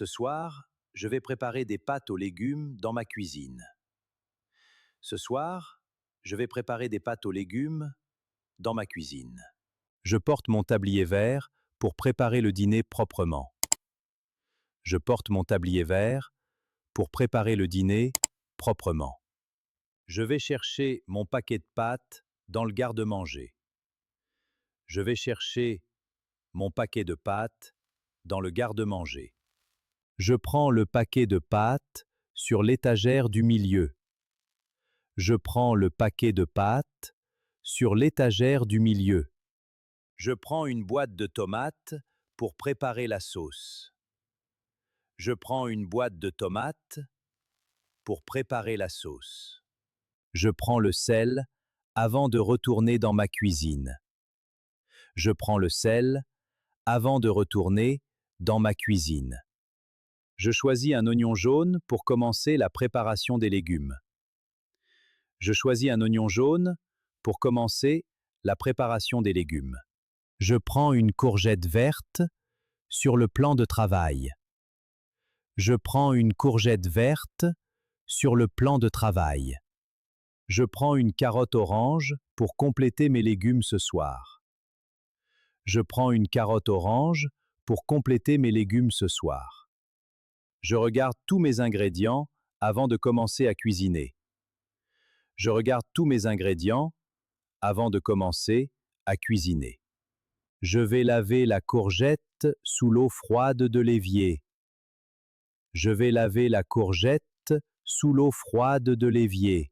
Ce soir, je vais préparer des pâtes aux légumes dans ma cuisine. Ce soir, je vais préparer des pâtes aux légumes dans ma cuisine. Je porte mon tablier vert pour préparer le dîner proprement. Je porte mon tablier vert pour préparer le dîner proprement. Je vais chercher mon paquet de pâtes dans le garde-manger. Je vais chercher mon paquet de pâtes dans le garde-manger. Je prends le paquet de pâtes sur l'étagère du milieu. Je prends le paquet de pâtes sur l'étagère du milieu. Je prends une boîte de tomates pour préparer la sauce. Je prends une boîte de tomates pour préparer la sauce. Je prends le sel avant de retourner dans ma cuisine. Je prends le sel avant de retourner dans ma cuisine. Je choisis un oignon jaune pour commencer la préparation des légumes. Je choisis un oignon jaune pour commencer la préparation des légumes. Je prends une courgette verte sur le plan de travail. Je prends une courgette verte sur le plan de travail. Je prends une carotte orange pour compléter mes légumes ce soir. Je prends une carotte orange pour compléter mes légumes ce soir. Je regarde tous mes ingrédients avant de commencer à cuisiner. Je regarde tous mes ingrédients avant de commencer à cuisiner. Je vais laver la courgette sous l'eau froide de l'évier. Je vais laver la courgette sous l'eau froide de l'évier.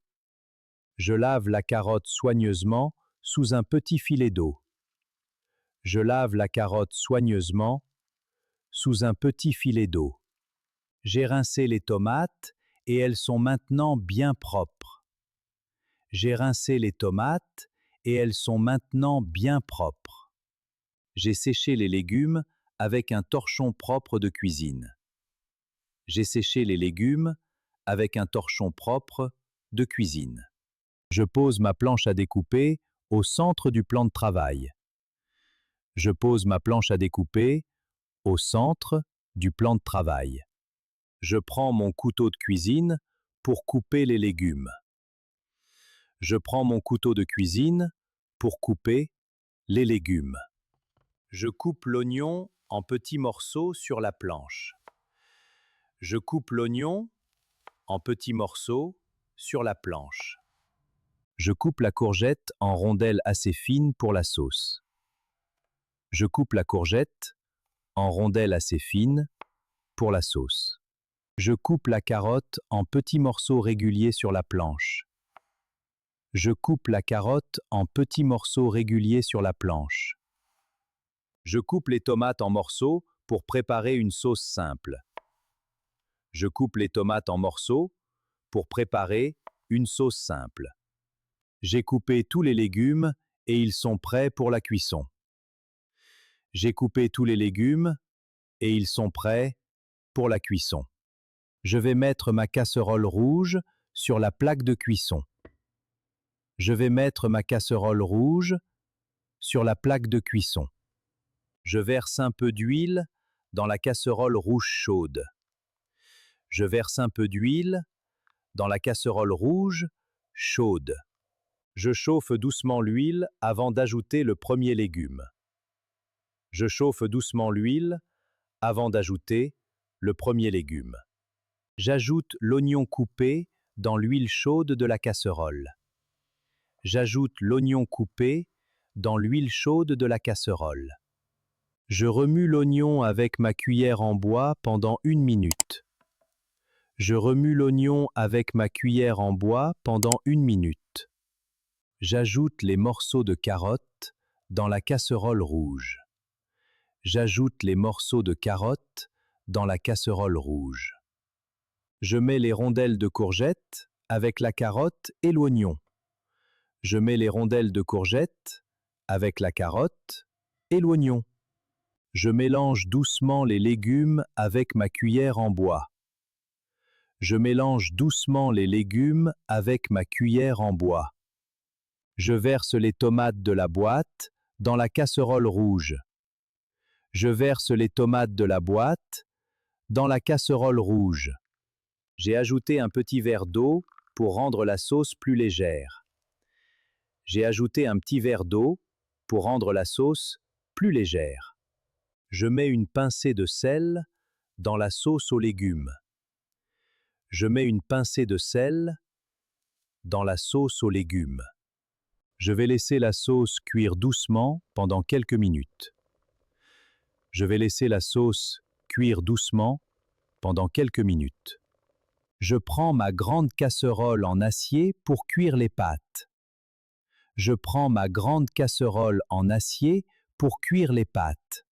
Je lave la carotte soigneusement sous un petit filet d'eau. Je lave la carotte soigneusement sous un petit filet d'eau. J'ai rincé les tomates et elles sont maintenant bien propres. J'ai rincé les tomates et elles sont maintenant bien propres. J'ai séché les légumes avec un torchon propre de cuisine. J'ai séché les légumes avec un torchon propre de cuisine. Je pose ma planche à découper au centre du plan de travail. Je pose ma planche à découper au centre du plan de travail. Je prends mon couteau de cuisine pour couper les légumes. Je prends mon couteau de cuisine pour couper les légumes. Je coupe l'oignon en petits morceaux sur la planche. Je coupe l'oignon en petits morceaux sur la planche. Je coupe la courgette en rondelles assez fines pour la sauce. Je coupe la courgette en rondelles assez fines pour la sauce. Je coupe la carotte en petits morceaux réguliers sur la planche. Je coupe la carotte en petits morceaux réguliers sur la planche. Je coupe les tomates en morceaux pour préparer une sauce simple. Je coupe les tomates en morceaux pour préparer une sauce simple. J'ai coupé tous les légumes et ils sont prêts pour la cuisson. J'ai coupé tous les légumes et ils sont prêts pour la cuisson. Je vais mettre ma casserole rouge sur la plaque de cuisson. Je vais mettre ma casserole rouge sur la plaque de cuisson. Je verse un peu d'huile dans la casserole rouge chaude. Je verse un peu d'huile dans la casserole rouge chaude. Je chauffe doucement l'huile avant d'ajouter le premier légume. Je chauffe doucement l'huile avant d'ajouter le premier légume. J'ajoute l'oignon coupé dans l'huile chaude de la casserole. J'ajoute l'oignon coupé dans l'huile chaude de la casserole. Je remue l'oignon avec ma cuillère en bois pendant 1 minute. Je remue l'oignon avec ma cuillère en bois pendant 1 minute. J'ajoute les morceaux de carottes dans la casserole rouge. J'ajoute les morceaux de carottes dans la casserole rouge. Je mets les rondelles de courgettes avec la carotte et l'oignon. Je mets les rondelles de courgettes avec la carotte et l'oignon. Je mélange doucement les légumes avec ma cuillère en bois. Je mélange doucement les légumes avec ma cuillère en bois. Je verse les tomates de la boîte dans la casserole rouge. Je verse les tomates de la boîte dans la casserole rouge. J'ai ajouté un petit verre d'eau pour rendre la sauce plus légère. J'ai ajouté un petit verre d'eau pour rendre la sauce plus légère. Je mets une pincée de sel dans la sauce aux légumes. Je mets une pincée de sel dans la sauce aux légumes. Je vais laisser la sauce cuire doucement pendant quelques minutes. Je vais laisser la sauce cuire doucement pendant quelques minutes. Je prends ma grande casserole en acier pour cuire les pâtes. Je prends ma grande casserole en acier pour cuire les pâtes.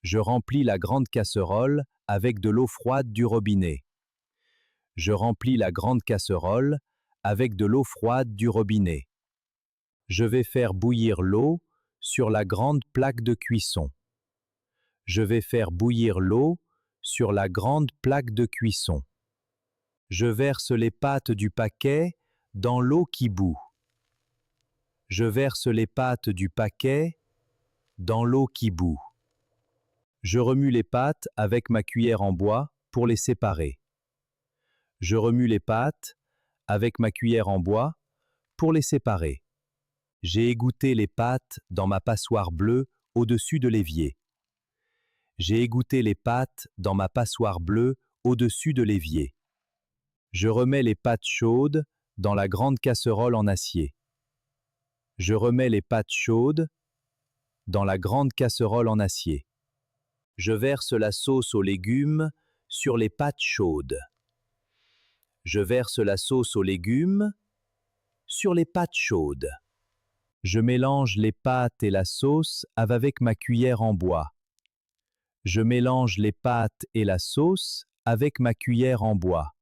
Je remplis la grande casserole avec de l'eau froide du robinet. Je remplis la grande casserole avec de l'eau froide du robinet. Je vais faire bouillir l'eau sur la grande plaque de cuisson. Je vais faire bouillir l'eau sur la grande plaque de cuisson. Je verse les pâtes du paquet dans l'eau qui bout. Je verse les pâtes du paquet dans l'eau qui bout. Je remue les pâtes avec ma cuillère en bois pour les séparer. Je remue les pâtes avec ma cuillère en bois pour les séparer. J'ai égoutté les pâtes dans ma passoire bleue au-dessus de l'évier. J'ai égoutté les pâtes dans ma passoire bleue au-dessus de l'évier. Je remets les pâtes chaudes dans la grande casserole en acier. Je remets les pâtes chaudes dans la grande casserole en acier. Je verse la sauce aux légumes sur les pâtes chaudes. Je verse la sauce aux légumes sur les pâtes chaudes. Je mélange les pâtes et la sauce avec ma cuillère en bois. Je mélange les pâtes et la sauce avec ma cuillère en bois.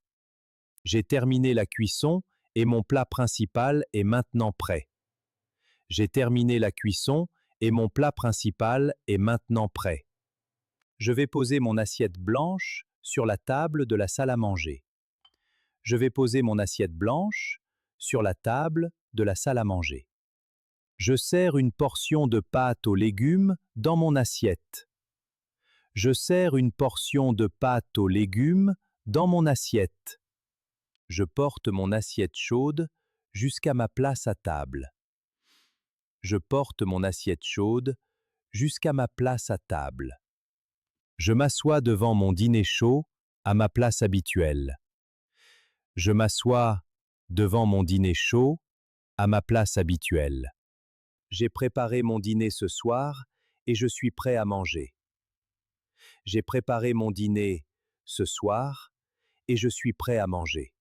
J'ai terminé la cuisson et mon plat principal est maintenant prêt. J'ai terminé la cuisson et mon plat principal est maintenant prêt. Je vais poser mon assiette blanche sur la table de la salle à manger. Je vais poser mon assiette blanche sur la table de la salle à manger. Je sers une portion de pâte aux légumes dans mon assiette. Je sers une portion de pâte aux légumes dans mon assiette. Je porte mon assiette chaude jusqu'à ma place à table. Je porte mon assiette chaude jusqu'à ma place à table. Je m'assois devant mon dîner chaud à ma place habituelle. Je m'assois devant mon dîner chaud à ma place habituelle. J'ai préparé mon dîner ce soir et je suis prêt à manger. J'ai préparé mon dîner ce soir et je suis prêt à manger.